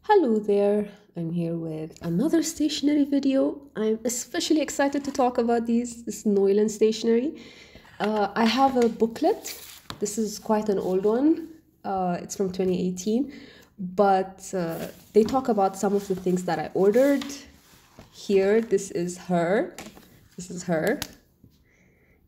Hello there, I'm here with another stationery video. I'm especially excited to talk about this Neuland stationery. I have a booklet. This is quite an old one. It's from 2018, but they talk about some of the things that I ordered. Here, this is her. This is her.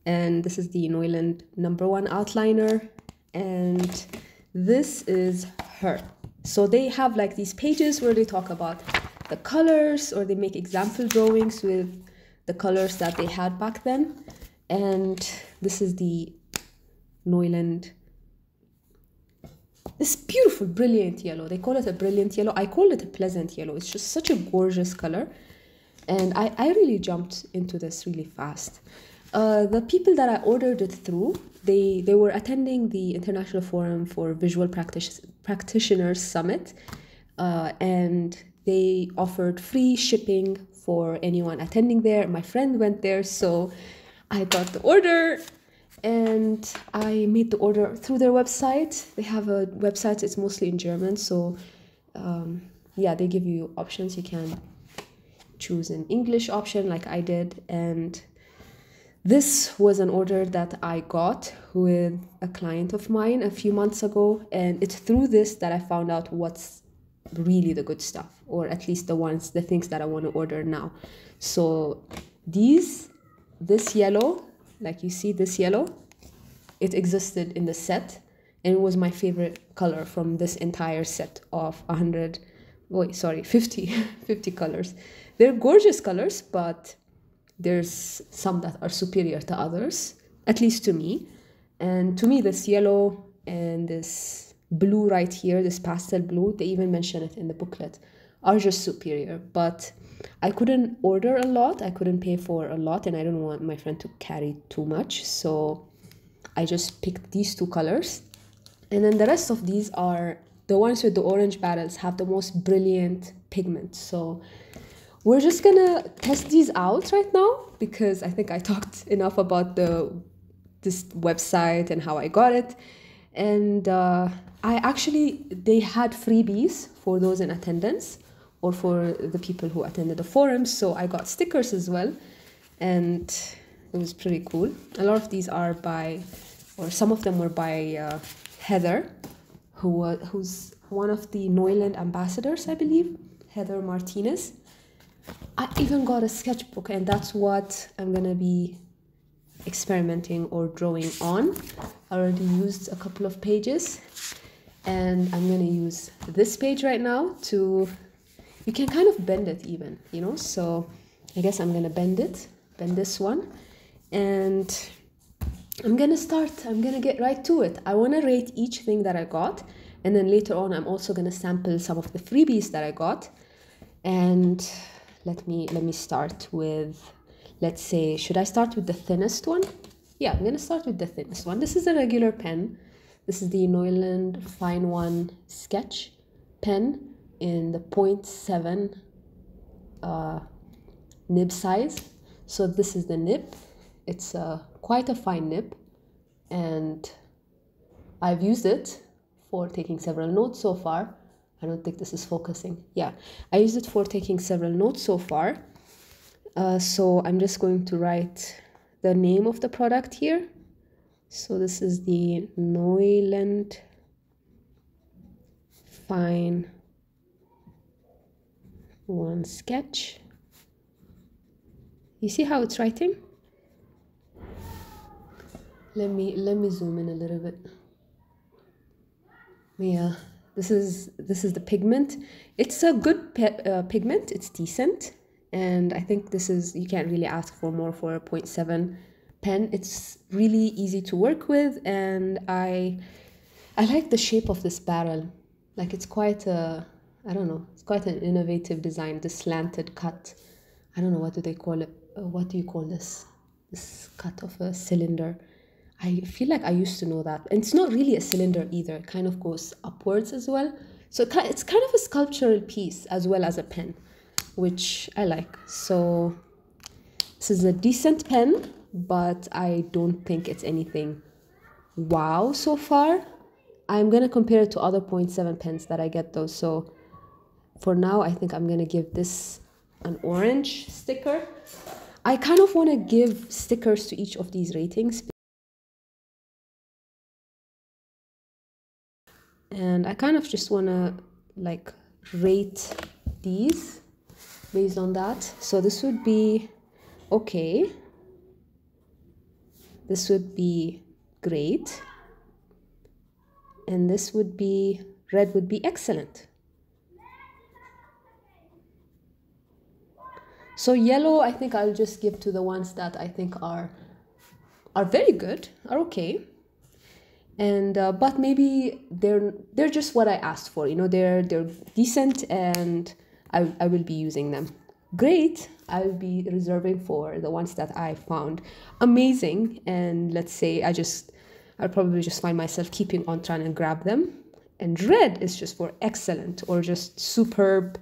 And this is the Neuland No.One outliner. And this is her. So they have like these pages where they talk about the colors, or they make example drawings with the colors that they had back then. And this is the Neuland. This beautiful, brilliant yellow. They call it a brilliant yellow. I call it a pleasant yellow. It's just such a gorgeous color. And I really jumped into this really fast. The people that I ordered it through, they were attending the International Forum for Visual Practitioners Summit, and they offered free shipping for anyone attending there. My friend went there, so I got the order, and I made the order through their website. They have a website, it's mostly in German, so yeah, they give you options. You can choose an English option like I did, and this was an order that I got with a client of mine a few months ago, and it's through this that I found out what's really the good stuff, or at least the things that I want to order now. So this yellow, like you see this yellow, it existed in the set, and it was my favorite color from this entire set of 50 colors. They're gorgeous colors, but there's some that are superior to others, at least to me. And to me, this yellow and this blue right here, this pastel blue, they even mention it in the booklet, are just superior. But I couldn't order a lot, I couldn't pay for a lot, and I don't want my friend to carry too much. So I just picked these two colors. And then the rest of these are the ones with the orange barrels, have the most brilliant pigment. So we're just gonna test these out right now, because I think I talked enough about this website and how I got it. And they had freebies for those in attendance, or for the people who attended the forum. So I got stickers as well, and it was pretty cool. A lot of these are by, or some of them were by Heather, who's one of the Neuland ambassadors, I believe, Heather Martinez. I even got a sketchbook, and that's what I'm gonna be experimenting or drawing on. I already used a couple of pages, and I'm gonna use this page right now you can kind of bend it even, you know, so I guess I'm gonna bend this one, and I'm gonna get right to it. I wanna rate each thing that I got, and then later on I'm also gonna sample some of the freebies that I got. And let me start with, let's say, should I start with the thinnest one? Yeah, I'm gonna start with the thinnest one. This is a regular pen. This is the Neuland FineOne sketch pen in the 0.7 nib size. So this is the nib. It's quite a fine nib, and I've used it for taking several notes so far. I don't think this is focusing. Yeah, I used it for taking several notes so far. So I'm just going to write the name of the product here. So this is the Neuland FineOne sketch. You see how it's writing? Let me zoom in a little bit. Yeah. This is the pigment. It's a good pigment. It's decent, and I think you can't really ask for more for a 0.7 pen. It's really easy to work with, and I like the shape of this barrel. Like, it's quite I don't know, it's quite an innovative design. This slanted cut. I don't know, what do they call it? What do you call this? This cut of a cylinder. I feel like I used to know that. And it's not really a cylinder either. It kind of goes upwards as well. So it's kind of a sculptural piece as well as a pen, which I like. So this is a decent pen, but I don't think it's anything wow so far. I'm going to compare it to other 0.7 pens that I get though. So for now, I think I'm gonna give this an orange sticker. I kind of want to give stickers to each of these ratings. And I kind of just want to like rate these based on that. So this would be okay. This would be great. And this would be, red would be excellent. So yellow, I think I'll just give to the ones that I think are very good, are okay. And but maybe they're just what I asked for, you know, they're decent, and I will be using them. Great, I'll be reserving for the ones that I found amazing, and let's say I'll probably just find myself keeping on trying to grab them. And red is just for excellent or just superb,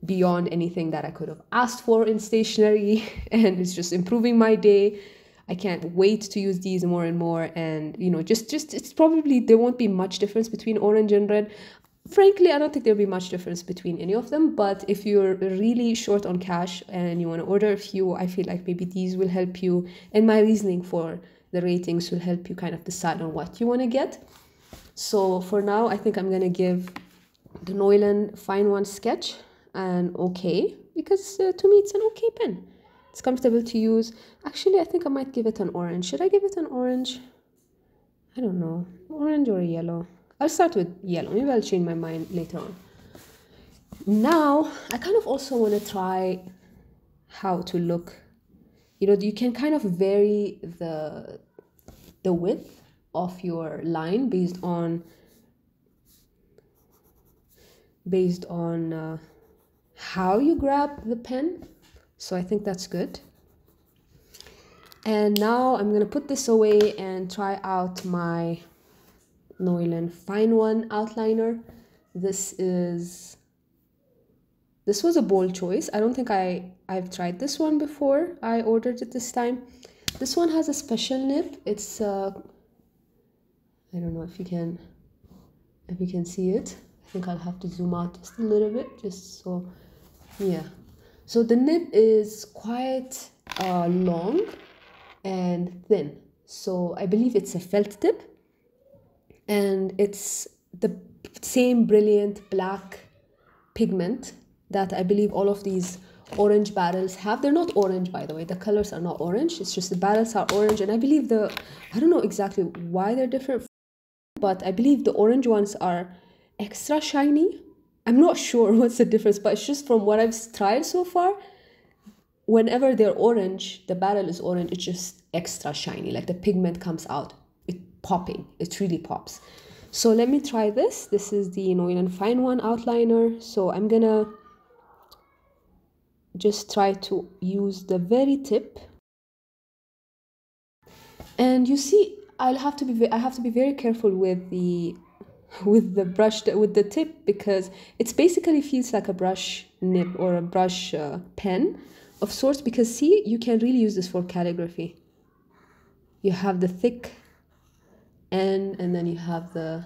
beyond anything that I could have asked for in stationery, and it's just improving my day. I can't wait to use these more and more. And you know, just it's probably, there won't be much difference between orange and red. Frankly, I don't think there'll be much difference between any of them, but if you're really short on cash and you want to order a few, I feel like maybe these will help you, and my reasoning for the ratings will help you kind of decide on what you want to get. So for now, I think I'm going to give the Neuland FineOne Sketch an okay, because to me it's an okay pen. It's comfortable to use. Actually, I think I might give it an orange. Should I give it an orange? I don't know, orange or yellow. I'll start with yellow. Maybe I'll change my mind later on. Now, I kind of also want to try how to look. You know, you can kind of vary the width of your line based on how you grab the pen. So I think that's good. And now I'm going to put this away and try out my Neuland FineOne outliner. This was a bold choice. I don't think I've tried this one before. I ordered it this time. This one has a special nib. It's I don't know if you can see it. I think I'll have to zoom out just a little bit, just so, yeah. So the nib is quite long and thin. So I believe it's a felt tip, and it's the same brilliant black pigment that I believe all of these orange barrels have. They're not orange, by the way. The colors are not orange. It's just the barrels are orange, and I believe I don't know exactly why they're different, but I believe the orange ones are extra shiny. I'm not sure what's the difference, but it's just from what I've tried so far. Whenever they're orange, the barrel is orange, it's just extra shiny. Like the pigment comes out, popping. It really pops. So let me try this. This is the Neuland FineOne outliner. So I'm gonna just try to use the very tip. And you see, I have to be very careful with the brush, with the tip, because it's basically feels like a brush nib or a brush pen of sorts, because see, you can really use this for calligraphy. You have the thick end, and then you have the,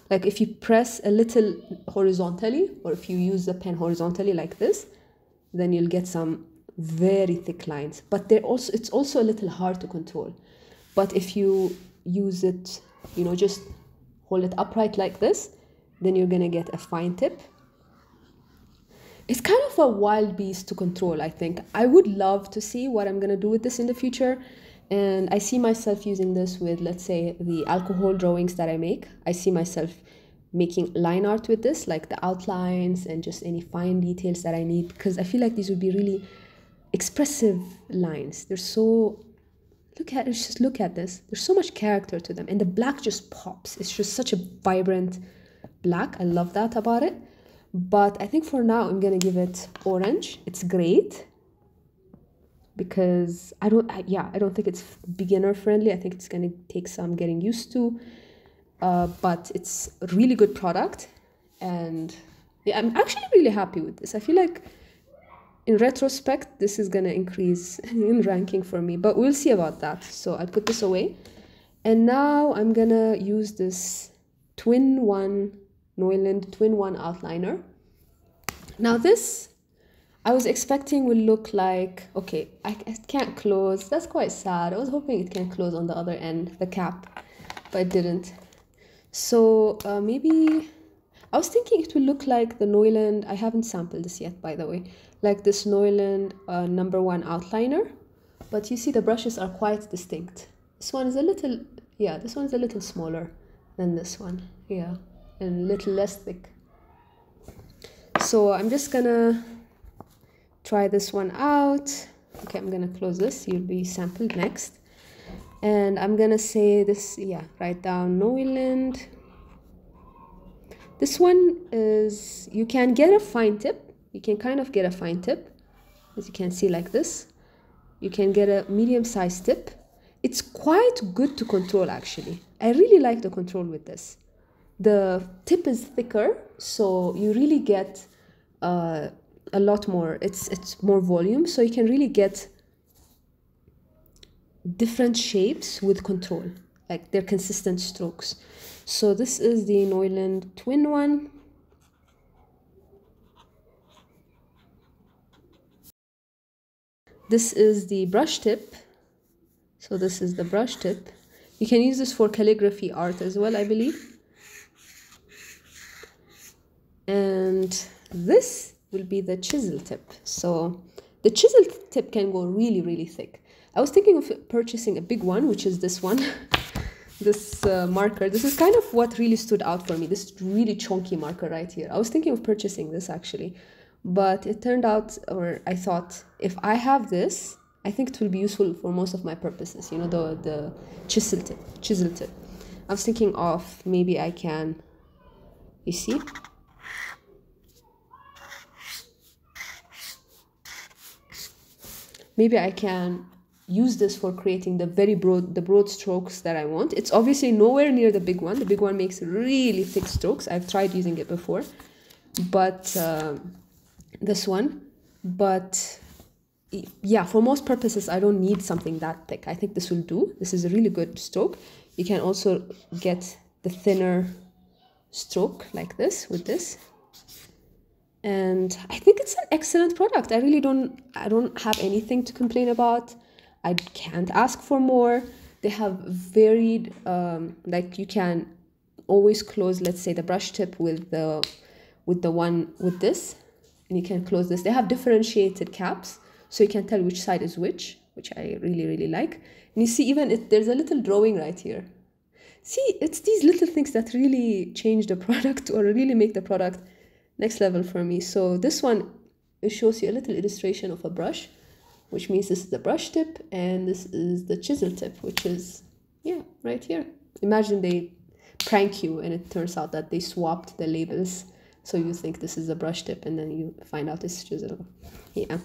like if you press a little horizontally, or if you use the pen horizontally like this, then you'll get some very thick lines. But it's also a little hard to control. But if you use it, you know, just hold it upright like this, then you're gonna get a fine tip. It's kind of a wild beast to control, I think. I would love to see what I'm gonna do with this in the future. And I see myself using this with, let's say, the alcohol drawings that I make. I see myself making line art with this, like the outlines and just any fine details that I need, because I feel like these would be really expressive lines. They're so, look at this. There's so much character to them, and the black just pops. It's just such a vibrant black. I love that about it. But I think for now I'm gonna give it orange. It's great, because I don't think it's beginner friendly. I think it's gonna take some getting used to, but it's a really good product, and yeah, I'm actually really happy with this. I feel like in retrospect this is gonna increase in ranking for me, but we'll see about that. So I'll put this away, and now I'm gonna use this twin one Neuland Twin-One outliner. Now this, I was expecting will look like, okay, I can't close. That's quite sad. I was hoping it can close on the other end, the cap, but it didn't. So maybe, I was thinking it will look like the Neuland, I haven't sampled this yet, by the way, like this Neuland No.One outliner. But you see the brushes are quite distinct. This one is a little, yeah, this one's a little smaller than this one, yeah, and a little less thick. So I'm just gonna try this one out. Okay, I'm gonna close this, you'll be sampled next. And I'm gonna say this, yeah, write down Neuland. This one is, you can get a fine tip. You can kind of get a fine tip, as you can see like this. You can get a medium-sized tip. It's quite good to control, actually. I really like the control with this. The tip is thicker, so you really get a lot more. It's more volume, so you can really get different shapes with control, like they're consistent strokes. So this is the Neuland Twin-One. This is the brush tip. So this is the brush tip. You can use this for calligraphy art as well, I believe. And this will be the chisel tip. So the chisel tip can go really, really thick. I was thinking of purchasing a big one, which is this one. This marker. This is kind of what really stood out for me. This really chunky marker right here. I was thinking of purchasing this actually. But it turned out, or I thought, if I have this, I think it will be useful for most of my purposes, you know, the chisel tip. I was thinking of maybe I can, you see? Maybe I can use this for creating the broad strokes that I want. It's obviously nowhere near the big one. The big one makes really thick strokes. I've tried using it before, but this one, but yeah, for most purposes I don't need something that thick. I think this will do. This is a really good stroke. You can also get the thinner stroke like this with this, and I think it's an excellent product. I don't have anything to complain about. I can't ask for more. They have varied, like you can always close, let's say, the brush tip with the one with this, and you can close this. They have differentiated caps, so you can tell which side is which I really, really like. And you see, even there's a little drawing right here. See, it's these little things that really change the product or really make the product next level for me. So this one, it shows you a little illustration of a brush, which means this is the brush tip, and this is the chisel tip, which is, yeah, right here. Imagine they prank you and it turns out that they swapped the labels. So you think this is a brush tip and then you find out it's chisel. Yeah.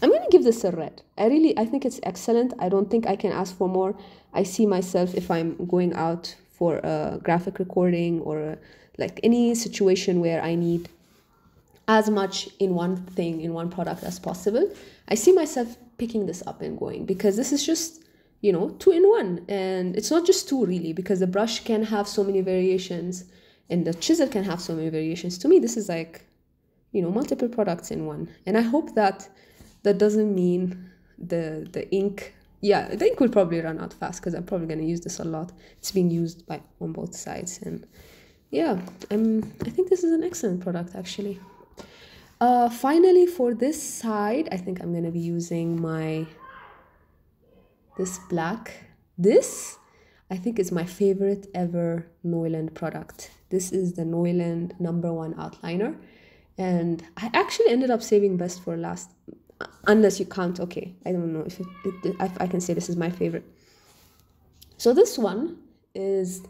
I'm going to give this a red. I think it's excellent. I don't think I can ask for more. I see myself, if I'm going out for a graphic recording or like any situation where I need as much in one product as possible, I see myself picking this up and going, because this is just, you know, 2-in-1. And it's not just two really, because the brush can have so many variations and the chisel can have so many variations. To me, this is like, you know, multiple products in one. And I hope that doesn't mean the ink, yeah, the ink will probably run out fast, because I'm probably going to use this a lot. It's being used on both sides. And yeah, I think this is an excellent product actually. Finally, for this side, I think I'm going to be using this black. This, I think, is my favorite ever Neuland product. This is the Neuland No.One outliner. And I actually ended up saving best for last, unless you count, okay, I don't know if I can say this is my favorite. So this one is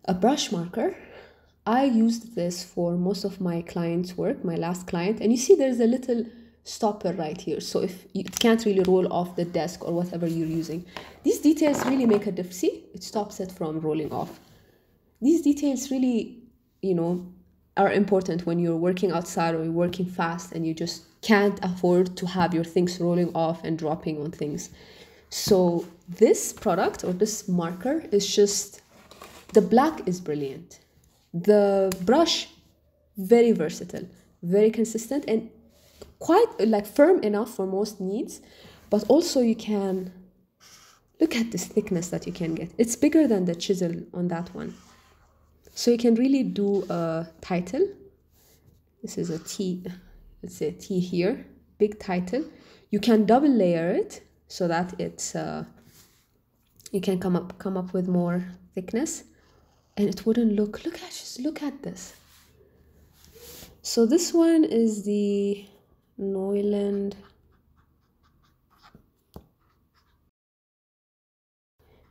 a brush marker. I used this for most of my clients' work, my last client, and you see there's a little stopper right here, so if it can't really roll off the desk or whatever you're using. These details really make a difference. See, it stops it from rolling off. These details really, you know, are important when you're working outside or you're working fast and you just can't afford to have your things rolling off and dropping on things. So this product or this marker is just, the black is brilliant. The brush, very versatile, very consistent, and quite like firm enough for most needs, but also you can look at this thickness that you can get. It's bigger than the chisel on that one. So you can really do a title. This is a T, let's say a T here, big title. You can double layer it so that it's, you can come up with more thickness, and it wouldn't just look at this. So this one is the Neuland.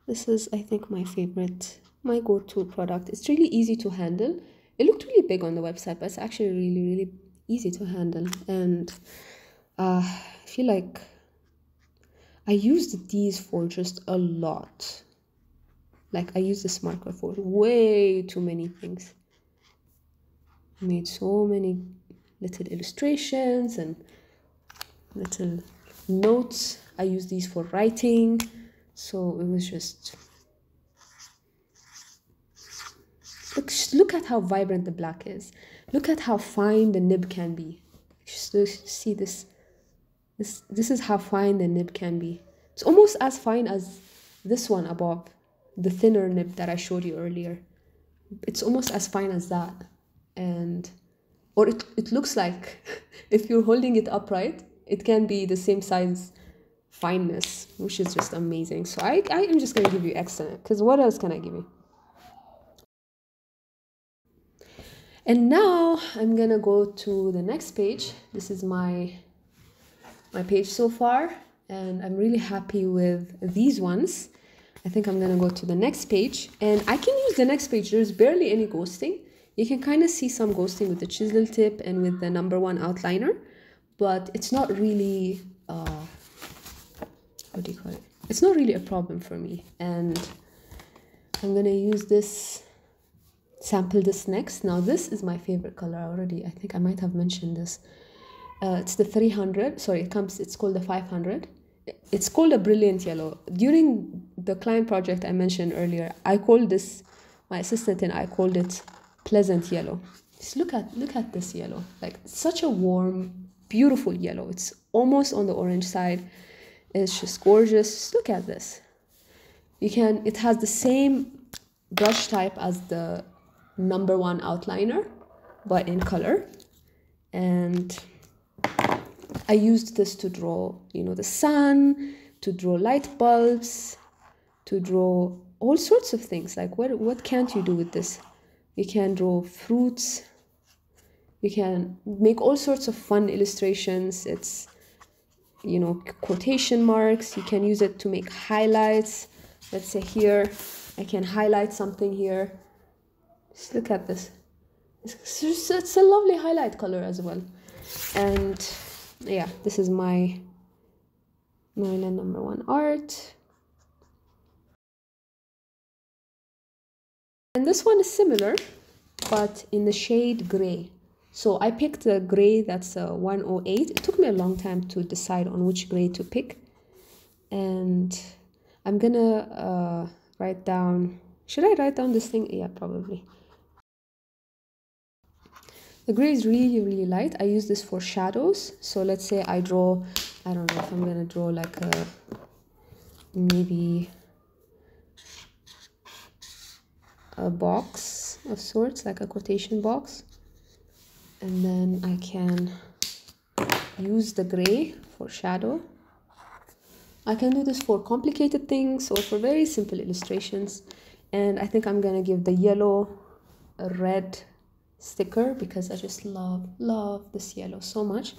This is, I think, my favorite, my go-to product. It's really easy to handle. It looked really big on the website, but it's actually really, really easy to handle. And I feel like I used these for just a lot. Like I used this marker for way too many things. Made so many little illustrations and little notes. I use these for writing, so it was just look at how vibrant the black is. Look at how fine the nib can be. Just see this is how fine the nib can be. It's almost as fine as this one above, the thinner nib that I showed you earlier. It's almost as fine as that. And or it looks like if you're holding it upright, it can be the same size fineness, which is just amazing. So I am just gonna give you excellent, because what else can I give you? And now I'm gonna go to the next page. This is my page so far, and I'm really happy with these ones. I think I'm gonna go to the next page, and I can use the next page. There's barely any ghosting. You can kind of see some ghosting with the chisel tip and with the No.One outliner, but it's not really, what do you call it? It's not really a problem for me. And I'm gonna use this, sample this next. Now this is my favorite color already. I think I might have mentioned this. It's the 300, sorry, it's called the 500. It's called a brilliant yellow. During the client project I mentioned earlier, I called this, my assistant and I called it pleasant yellow. Just look at this yellow. Like, such a warm, beautiful yellow. It's almost on the orange side. It's just gorgeous. Just look at this. It has the same brush type as the No.One outliner, but in color. And I used this to draw, the sun, to draw light bulbs, to draw all sorts of things. Like, what can't you do with this? You can draw fruits. You can make all sorts of fun illustrations. It's, quotation marks. You can use it to make highlights. Let's say here, I can highlight something here. Just look at this. It's a lovely highlight color as well. And yeah, this is my Neuland No.One art. And this one is similar, but in the shade gray. So I picked a gray that's a 108. It took me a long time to decide on which gray to pick. And I'm gonna write down, should I write down this thing? Yeah, probably. The gray is really, really light. I use this for shadows. So let's say I draw, I don't know if I'm gonna draw like maybe a box of sorts, like a quotation box, and then I can use the gray for shadow. I can do this for complicated things or for very simple illustrations. And I think I'm gonna give the yellow a red sticker because I just love this yellow so much.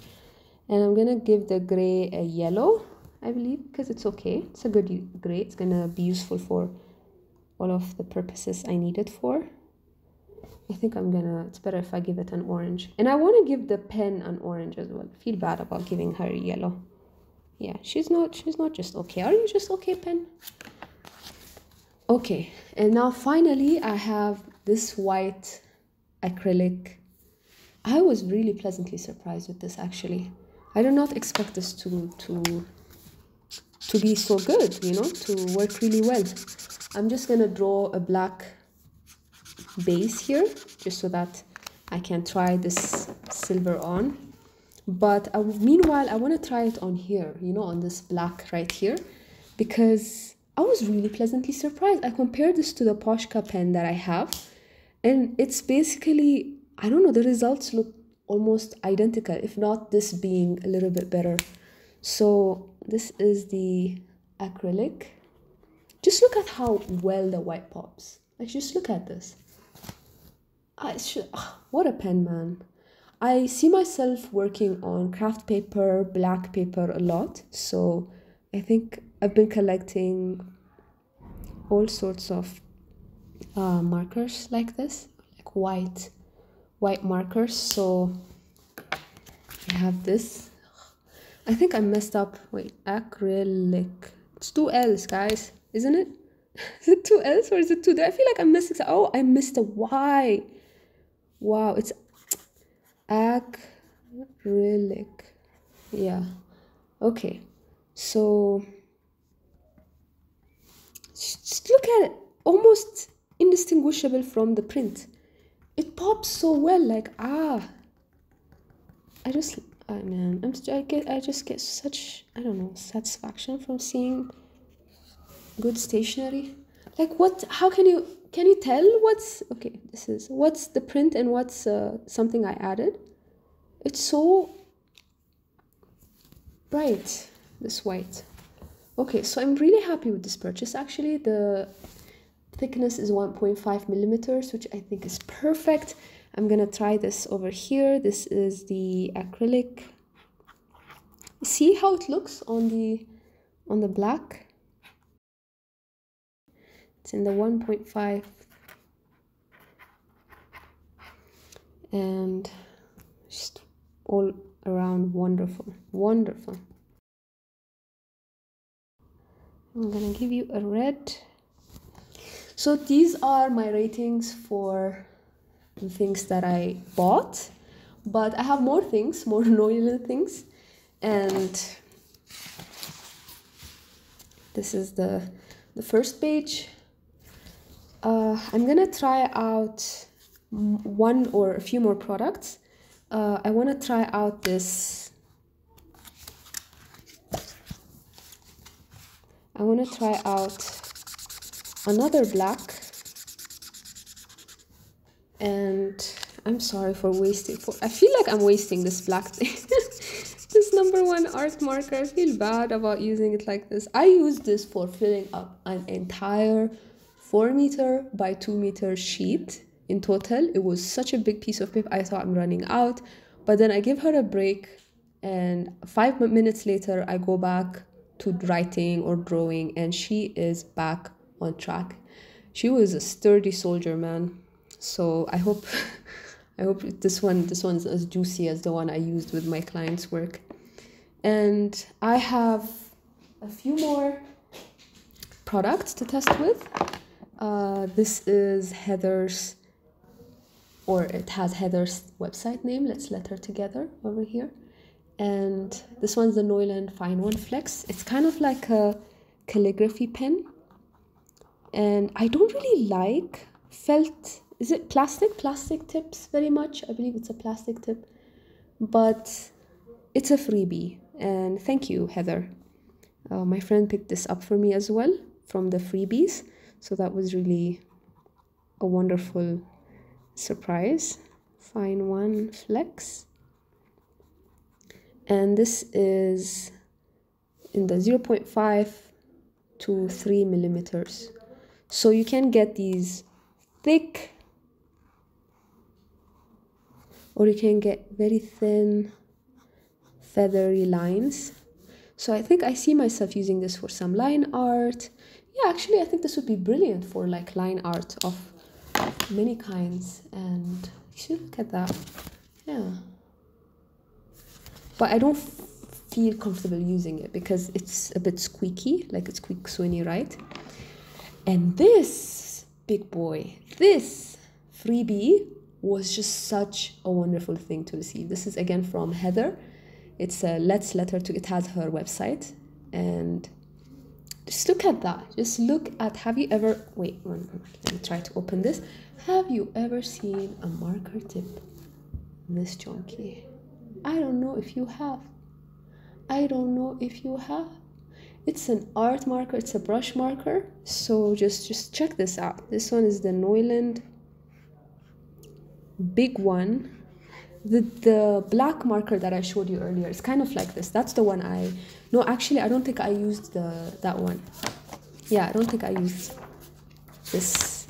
And I'm gonna give the gray a yellow, I believe, because it's okay. It's a good gray. It's gonna be useful for all of the purposes I need it for. I think it's better if I give it an orange. And I want to give the pen an orange as well. I feel bad about giving her yellow. Yeah, she's not just okay. Are you just okay, pen? Okay, and now finally I have this white acrylic. I was really pleasantly surprised with this, actually. I did not expect this to be so good, to work really well. I'm just gonna draw a black base here, just so that I can try this silver on. But meanwhile, I want to try it on here, you know, on this black right here, because I was really pleasantly surprised. I compared this to the Poshka pen that I have, and it's basically, I don't know, the results look almost identical, if not this being a little bit better. So this is the acrylic. Just look at how well the white pops. Like, just look at this. What a pen, man. I see myself working on craft paper, black paper a lot. So I think I've been collecting all sorts of markers like this, like white markers. So I have this. I think I messed up. Wait, acrylic. It's 2 L's, guys, isn't it? Is it 2 L's or is it 2? I feel like I'm missing. Oh, I missed a Y. Wow, it's acrylic. Yeah. Okay. So just look at it. Almost indistinguishable from the print. It pops so well. Like, I just get such, I don't know, satisfaction from seeing good stationery. Like, what, how can you tell what's, okay, what's the print and what's something I added? It's so bright, this white. Okay, so I'm really happy with this purchase. Actually, the thickness is 1.5 millimeters, which I think is perfect. I'm gonna try this over here. This is the acrylic. See how it looks on the black? It's in the 1.5, and just all around wonderful, wonderful. I'm gonna give you a red. So these are my ratings for the things that I bought, but I have more things, more Neuland things, and this is the first page. I'm gonna try out one or a few more products. I want to try out this. I want to try out another black, and I'm sorry for wasting. I feel like I'm wasting this black thing. This No.One art marker. I feel bad about using it like this. I used this for filling up an entire 4 meter by 2 meter sheet. In total, it was such a big piece of paper. I thought I'm running out, but then I give her a break, and 5 minutes later I go back to writing or drawing, and she is back on track. She was a sturdy soldier, man. So I hope this one's as juicy as the one I used with my client's work. And I have a few more products to test with. This is Heather's, or it has Heather's website name. Let's letter together over here. And this one's the Neuland FineOne Flex. It's kind of like a calligraphy pen. And I don't really like felt, is it plastic tips very much? I believe it's a plastic tip, but it's a freebie. And thank you, Heather. My friend picked this up for me as well from the freebies. So that was really a wonderful surprise. FineOne Flex. And this is in the 0.5 to 3 millimeters. So you can get these thick, or you can get very thin, feathery lines. So I think I see myself using this for some line art. Yeah, actually, I think this would be brilliant for like line art of many kinds. And you should look at that. Yeah. But I don't feel comfortable using it because it's a bit squeaky, like it squeaks when you write. And this big boy, this freebie was just such a wonderful thing to receive. This is again from Heather. It's a Let's Letter to, it has her website, and Just look at that. Just look at, have you ever, wait, let me try to open this. Have you ever seen a marker tip this chunky? I don't know if you have. I don't know if you have. It's an art marker, it's a brush marker. So just check this out. This one is the Neuland big one. The black marker that I showed you earlier is kind of like this. That's the one no, actually I don't think I used that one. Yeah, I don't think I used this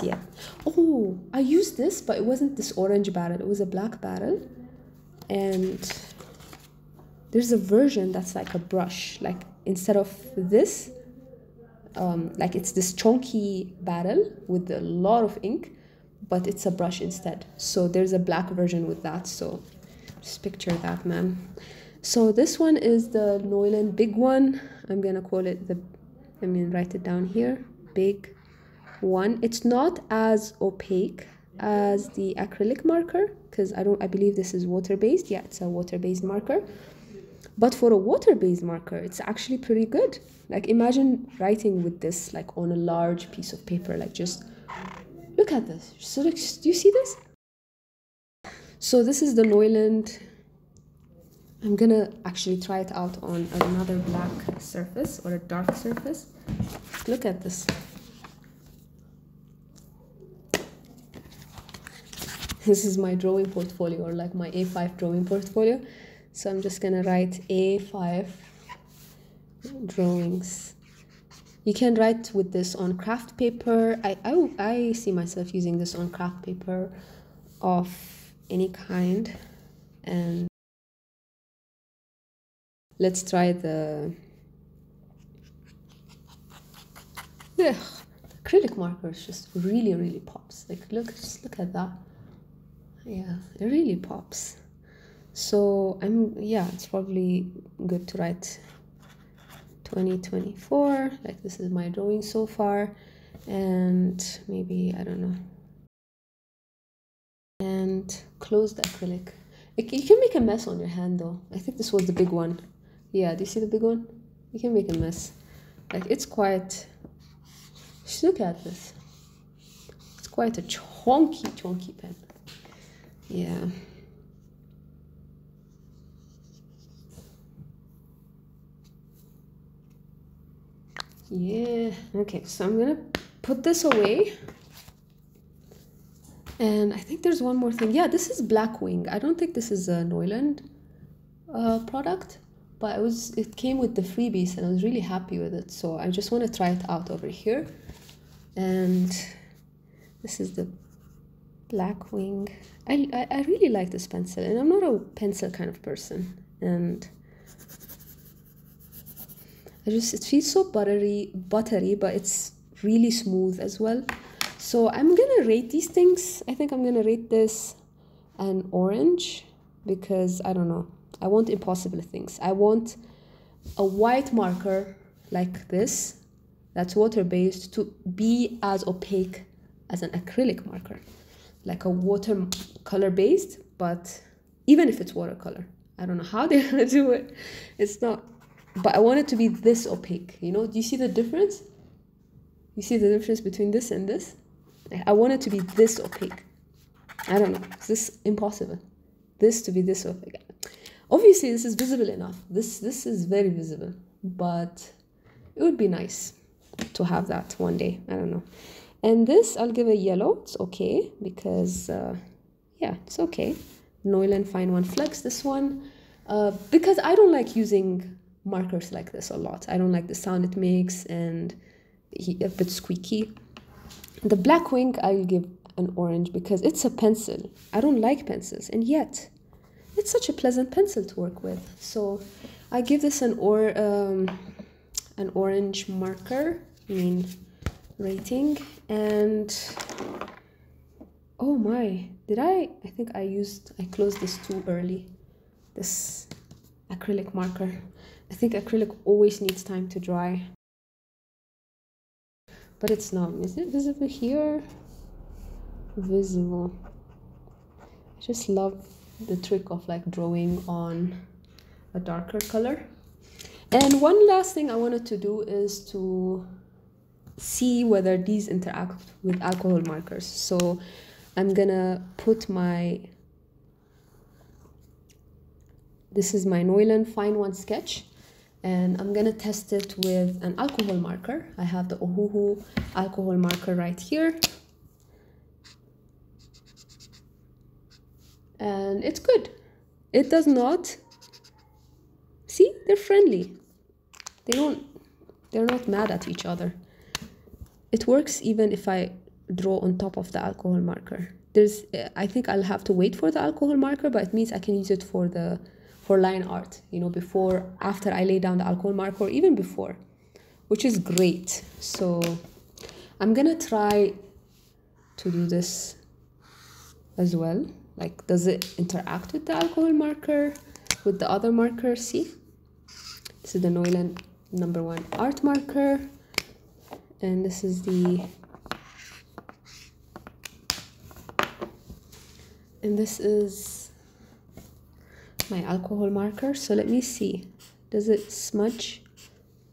yet. Oh, I used this, but it wasn't this orange barrel, it was a black barrel. And there's a version that's like a brush, like instead of this, like it's this chunky barrel with a lot of ink, but it's a brush instead. So there's a black version with that. So just picture that, man. So this one is the Neuland big one. I'm gonna call it write it down here, big one. It's not as opaque as the acrylic marker because I believe this is water-based. Yeah, it's a water-based marker. But for a water-based marker, it's actually pretty good. Like imagine writing with this like on a large piece of paper, like just look at this. So do you see this? So this is the Neuland. I'm gonna actually try it out on another black surface or a dark surface. Look at this. This is my drawing portfolio, or like my A5 drawing portfolio. So I'm just gonna write A5 drawings. You can write with this on craft paper. I see myself using this on craft paper of any kind. And let's try the acrylic markers. Just really pops. Like just look at that. Yeah, it really pops. So it's probably good to write 2024, like this is my drawing so far, and maybe, I don't know, and close the acrylic. You can make a mess on your hand though. I think this was the big one. Yeah, do you see the big one? You can make a mess. Like it's quite, just look at this. It's quite a chunky pen. Yeah. Yeah, okay, so I'm gonna put this away. And I think there's one more thing. Yeah, this is Blackwing. I don't think this is a Neuland product, but it came with the freebies and I was really happy with it. So I just want to try it out over here. And this is the Blackwing. I really like this pencil, and I'm not a pencil kind of person. And it feels so buttery, but it's really smooth as well. So I'm gonna rate these things. I think I'm gonna rate this an orange because I don't know. I want impossible things. I want a white marker like this that's water-based to be as opaque as an acrylic marker, like a watercolor-based, but even if it's watercolor, I don't know how they're gonna do it. It's not. But I want it to be this opaque, you know? Do you see the difference? You see the difference between this and this? I want it to be this opaque. I don't know. Is this impossible? This to be this opaque. Obviously, this is visible enough. This is very visible. But it would be nice to have that one day. I don't know. And this, I'll give a yellow. It's okay because, yeah, it's okay. Neuland FineOne Flex, this one. Because I don't like using markers like this a lot. I don't like the sound it makes and a bit squeaky. The Blackwing I'll give an orange because it's a pencil. I don't like pencils, and yet it's such a pleasant pencil to work with. So I give this an orange marker, rating. And oh my, I think I closed this too early, this acrylic marker. I think acrylic always needs time to dry. But it's not. Is it visible here? Visible. I just love the trick of like drawing on a darker color. And one last thing I wanted to do is to see whether these interact with alcohol markers. So I'm gonna put this is my Neuland FineOne sketch, and I'm gonna test it with an alcohol marker. I have the Ohuhu alcohol marker right here. And it's good. It does not, see, they're friendly. They're not mad at each other. It works even if I draw on top of the alcohol marker. I think I'll have to wait for the alcohol marker, but it means I can use it for line art, you know, after I lay down the alcohol marker, or even before, which is great. So I'm gonna try to do this as well. Like, does it interact with the alcohol marker, with the other marker? See, this is the Neuland No.One art marker, and this is this is my alcohol marker. So let me see, does it smudge?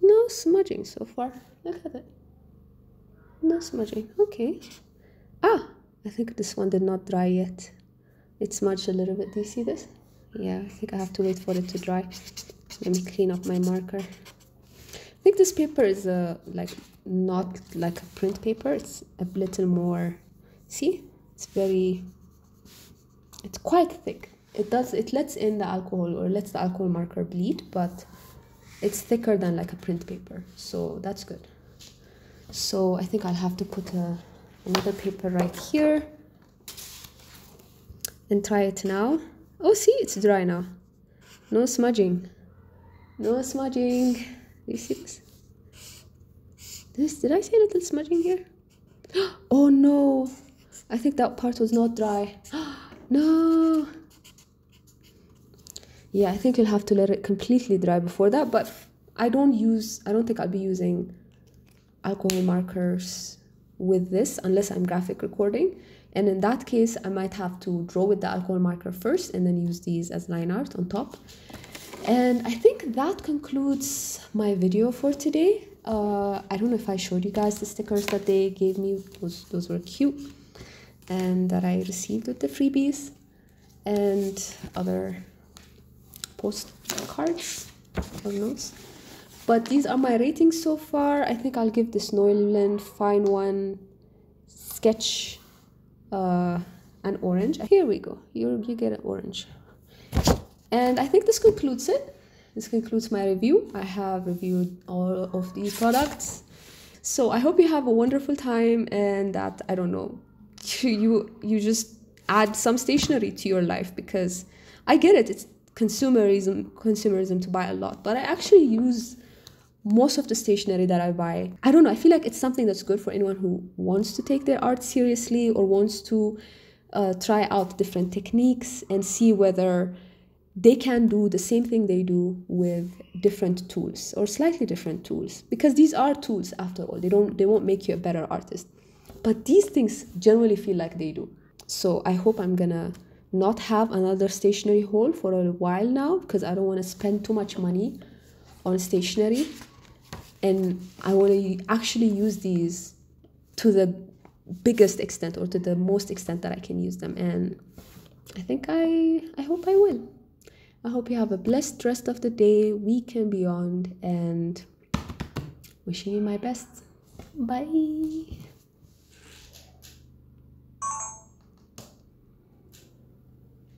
No smudging so far. Look at it, no smudging. Okay. I think this one did not dry yet. It smudged a little bit. Do you see this? Yeah, I think I have to wait for it to dry. Let me clean up my marker. I think this paper is not like a print paper. It's a little more, see, it's quite thick. It lets in the alcohol, or lets the alcohol marker bleed, but it's thicker than like a print paper, so that's good. So I think I'll have to put another paper right here and try it now. Oh, see, it's dry now. No smudging. No smudging. Do you see this? Did I say little smudging here? Oh no, I think that part was not dry. No. Yeah, I think you'll have to let it completely dry before that, but I don't think I'll be using alcohol markers with this unless I'm graphic recording. And in that case, I might have to draw with the alcohol marker first and then use these as line art on top. And I think that concludes my video for today. I don't know if I showed you guys the stickers that they gave me. Those were cute, and that I received with the freebies, and other postcards or notes. But these are my ratings so far. I think I'll give this Neuland FineOne sketch an orange. Here we go. You get an orange. And I think this concludes it. This concludes my review. I have reviewed all of these products. So I hope you have a wonderful time, and that, I don't know, you just add some stationery to your life, because I get it. It's consumerism to buy a lot, but I actually use most of the stationery that I buy. I don't know, I feel like it's something that's good for anyone who wants to take their art seriously, or wants to try out different techniques and see whether they can do the same thing they do with different tools, or slightly different tools, because these are tools after all. They won't make you a better artist, but these things generally feel like they do. So I hope I'm gonna not have another stationery haul for a while now, because I don't want to spend too much money on stationery, and I want to actually use these to the biggest extent, or to the most extent that I can use them. And I think I hope I will. I hope you have a blessed rest of the day, week and beyond, and wishing you my best. Bye.